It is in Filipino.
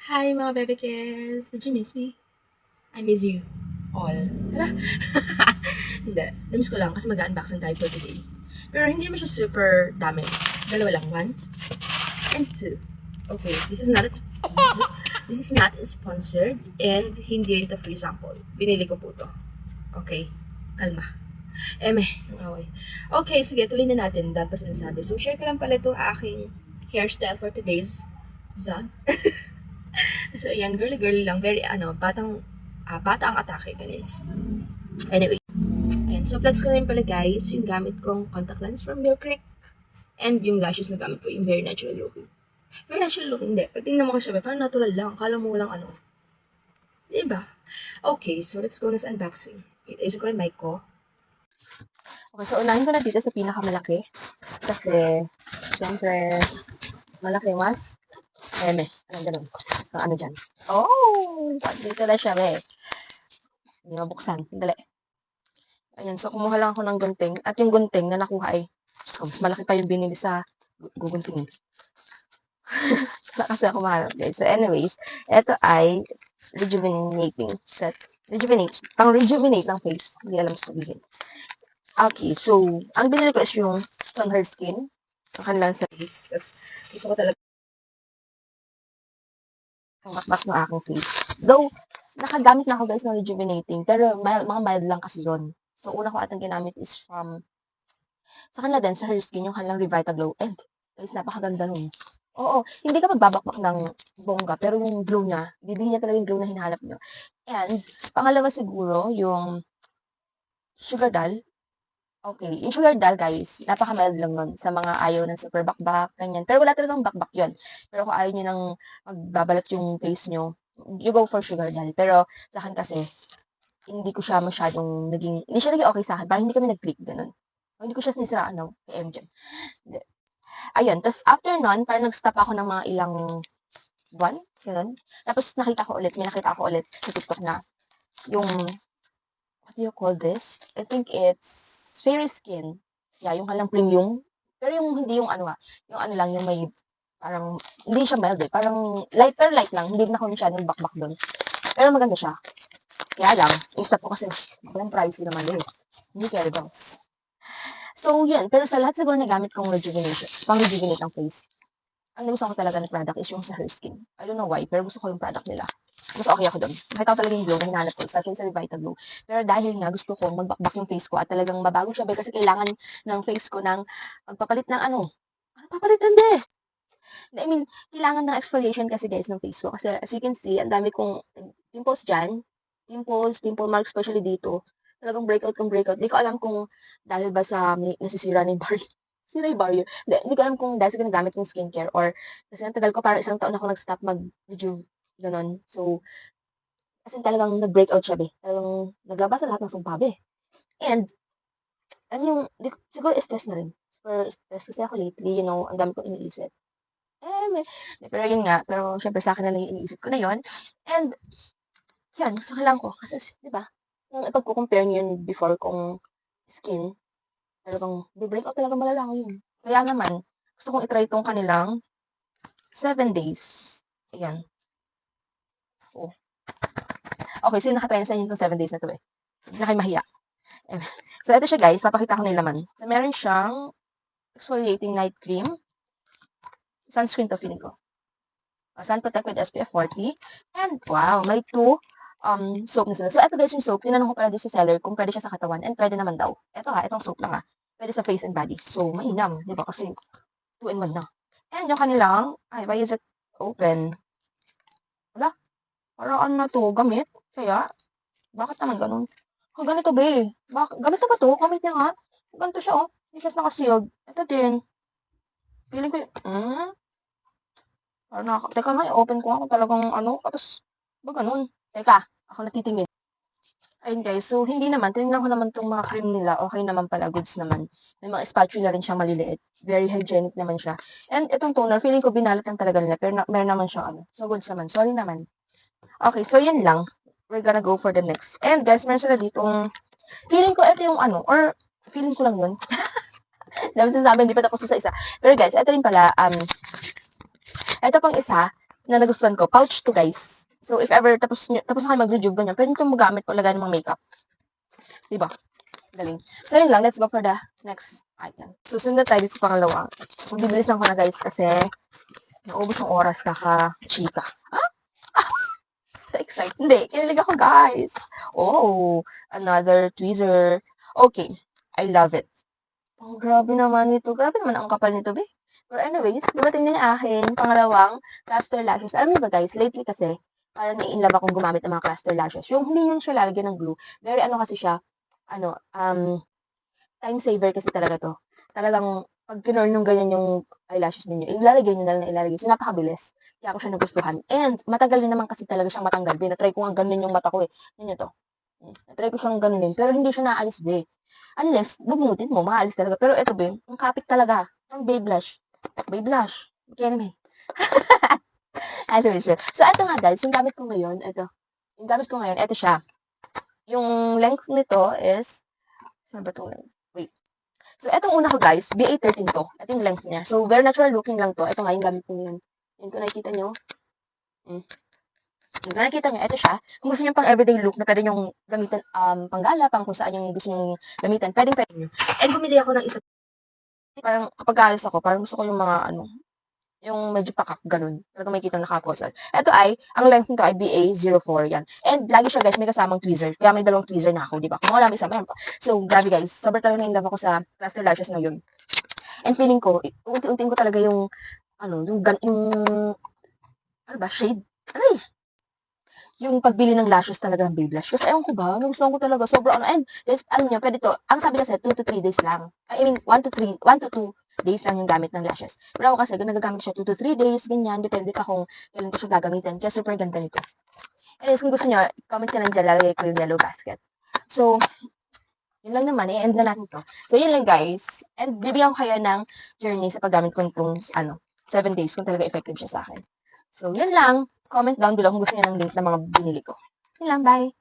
Hi mga bebekes! Did you miss me? I miss you. All. Hala? Hindi. Namiss ko lang kasi mag-unboxing tayo for today. Pero hindi naman siya super dami. Dalawa lang. One and two. Okay, this is not sponsored and hindi ito free sample. Binili ko po to. Okay, kalma. Ang away. Okay, sige, tuloy na natin. Dapat sinasabi. So, share ko lang pala itong aking hairstyle for today's vlog. So, ayan, girly-girly lang. Very, bata ang atake, ganins. Anyway, ayan. So, flex ko rin pala, guys, yung gamit kong contact lens from Milk Creek. And yung lashes na gamit ko, yung very natural looking. Very natural looking, hindi. Pag tingnan mo ko siya, parang natural lang. Kala mo lang ano. Diba? Okay, so let's go na sa unboxing. Ayusin ko rin mic ko. Okay, so unahin ko na dito sa pinakamalaki. Kasi, siyempre, malaki mas. Ayan eh, anong ganun. So, ano dyan? Oh! Dito na siya, eh. Hindi mabuksan. Dali. Ayan, so kumuha lang ako ng gunting. At yung gunting na nakuha ay, mas malaki pa yung binili sa gugunting. Wala kasi ako mahanap, guys. So anyways, ito ay rejuvenating set. Pang-rejuvenate ng face. Hindi alam sabihin. Okay, so, ang binili ko is yung from Her Skin. Ang kanilang sa face. Kasi gusto ko talaga ang bakbak ng aking face. Though, nakagamit na ako guys ng rejuvenating. Pero mga mild lang kasi yun. So, una ko atang ginamit is from sa kanila din, sa Her Skin, yung kanilang Revita Glow. And, guys, napakaganda nun. Oo, hindi ka magbabakbak ng bongga, pero yung glow niya, bibili niya talaga yung glow na hinahanap niyo. And, pangalawa siguro, yung Sugar Doll. Okay, yung Sugar Doll, guys, napaka-mild lang nun sa mga ayaw ng super bakbak, ganyan. Pero wala talagang bakbak yun. Pero kung ayaw niyo nang magbabalat yung face niyo, you go for Sugar Doll. Pero, sa akin kasi, hindi ko siya masyadong hindi siya naging okay sa akin. Parang hindi kami nag-click, ganun. Hindi ko siya sinisiraan, no, kay MJ. Ayun, tas after nun, parang nag-stop ako ng mga ilang buwan, gano'n. Tapos may nakita ko ulit sa TikTok na yung, what do you call this? I think it's Fairy Skin. Yeah, yung halang premium. Pero yung hindi yung ano yung ano lang, yung may parang, hindi siya mild eh. Parang light lang. Hindi na ako masyadong bakbak doon. Pero maganda siya. Kaya lang, i-stop ko kasi, parang pricey naman eh. Hindi carry bounce. So, yun. Pero sa lahat siguro na gamit kong rejuvenation, pang-rejuvenate ng face, ang nagustuhan ko talaga na product is yung sa Her Skin. I don't know why, pero gusto ko yung product nila. Mas okay ako doon. Nakita ko talaga yung glow na hinahanap ko, especially sa Revita Glow. Pero dahil nga gusto ko magbakbak yung face ko at talagang mabago siya, kasi kailangan ng face ko ng magpapalit ng ano. Ano papalitan de? I mean, kailangan ng exfoliation kasi guys ng face ko. Kasi as you can see, ang dami kong pimples dyan. Pimple marks, especially dito. Talagang breakout kung breakout. Di ko alam kung dahil ba sa may nasisira na yung barrier. Sira yung barrier. Hindi ko alam kung dahil sa ginagamit kong skincare or kasi ang tagal ko, parang isang taon ako nag-stop mag-rejuve. Ganon. So, kasi talagang nag-breakout siya, be. Talagang naglabas sa lahat ng sumpa, be. And, ano yung, siguro stress na rin. Super stress kasi ako lately, ang dami kong iniisip. Pero yun nga, pero syempre sa akin na lang yung iniisip ko na yun. And, yan, sa kailangan ko. Kasi, di ba, kung ipagko-compare niyo yun before kong skin, talagang, di breakout talaga malala yun. Kaya naman, gusto kong itry itong kanilang 7 days. Ayan. Oh. Okay, so nakatry na sa inyo itong 7 days na to eh. Hindi na kayo mahiya. So, ito siya guys, papakita ko na yung laman. So, meron siyang exfoliating night cream. Sunscreen to, feeling ko. Sun Protect with SPF 40. And, wow, may 2 soap na sila. So, ito guys yung soap. Tinanong ko pala din sa seller kung pwede siya sa katawan. And pwede naman daw. Ito itong soap lang pwede sa face and body. So, mainam. Di ba? Kasi 2 in 1 na. And yung kanilang, why is it open? Wala. Parang ano na to, gamit. Kaya, bakit naman ganun? Kung ganito ba eh. Gamit na ba to? Comment niya nga. Ganito siya oh. Hindi siya naka-sealed. Ito din. Feeling ko parang teka nga, open ko ako talagang tapos, ba ganun? Teka, ako natitingin. Ayun guys, so hindi naman, tinignan ko naman tong mga cream nila, okay naman pala, goods naman. May mga spatula rin siyang maliliit. Very hygienic naman siya. And itong toner, feeling ko binalat lang talaga nila, pero meron naman siyang so goods naman. Sorry naman. Okay, so yun lang. We're gonna go for the next. And guys, meron sila ditong, feeling ko ito yung or feeling ko lang yun. Dami sinasabi, hindi pa tapos sa isa. Pero guys, ito rin pala, ito pang isa, na nagustuhan ko. Pouch to, guys. So, if ever tapos na kayo mag-rejuve, ganyan, pwede nyo magamit po lagay ng mga makeup. Diba? Galing. So, yun lang. Let's go for the next item. Susunod na tayo dito sa pangalawa. So, bibilisan ko na, guys, kasi naubos yung oras kaka-chika. Ah? So excited. Hindi, kinilig ako, guys. Oh, another tweezer. Okay, I love it. Oh, grabe naman ito. Grabe naman ang kapal nito, be. But anyways, dumating din yung akin, pangalawang cluster lashes. Alam niyo ba, guys, lately kasi, parang nai-inlove akong gumamit ng mga cluster lashes. Yung hindi yun siya lalagyan ng glue. Very ano kasi siya, time saver kasi talaga to. Talagang, pag kinurn yung ganyan yung eyelashes ninyo, ilalagay nyo na lang na ilalagay. So, napakabilis. Kaya ako siya nagustuhan. And, matagal din naman kasi talaga siyang matanggal. Natry ko nga ganun yung mata ko eh. Yan to. Natry ko siyang ganunin. Pero hindi siya naalis, be. Unless, bubungutin mo, maalis talaga. Pero ito, be, ang kapit talaga. Ang Babe Blush. Babe Blush. Kaya naman. Anyway, so, ito nga guys, yung gamit ko ngayon, ito. Yung gamit ko ngayon, ito siya. Yung length nito is, saan ba itong length? Wait. So, etong una ko guys, BA13 to. Ito yung length niya. So, very natural looking lang to. Ito nga yung gamit ko ngayon. Yan kung nakikita nyo. Kung nakikita nyo, ito siya. Kung gusto nyo pang everyday look na pwede nyo gamitin panggala, pang kung saan yung gusto nyo gamitin, pwede nyo. And bumili ako ng isa. Parang kapag aalis ako, parang gusto ko yung mga yung medyo pakak, ganun. Talaga may kitang nakakosal. Ito ay, ang length nito ay BA04 yan. And lagi siya guys, may kasamang tweezer. Kaya may dalawang tweezer na ako, di ba? Kung wala may isa, mayroon pa. So, grabe guys, sobrang talaga na-inlove ako sa cluster lashes ngayon. And feeling ko, unti-untiin ko talaga yung, shade. Aray! Yung pagbili ng lashes talaga ng Babe Lash. Kasi ewan ko ba, nagustuhan ko talaga. Sobrang and yes, niya, pwede to. Ang sabi kasi, 2 to 3 days lang. I mean, 1 to 2 days lang yung gamit ng lashes. Pero ako kasi, nagagamit siya 2 to 3 days, ganyan. Depende ka kung kailan ko siya gagamitin. Kaya super ganda nito. Anyways, kung gusto nyo, comment ka lang dyan, lalagay ko yung yellow basket. So, yun lang naman, i-end na natin to. So, yun lang guys. And bibigyan ko kayo ng journey sa paggamit ko itong, 7 days, kung talaga effective siya sa akin. So, yun lang. Comment down below kung gusto niyo ng link ng mga binili ko. Yun lang, bye!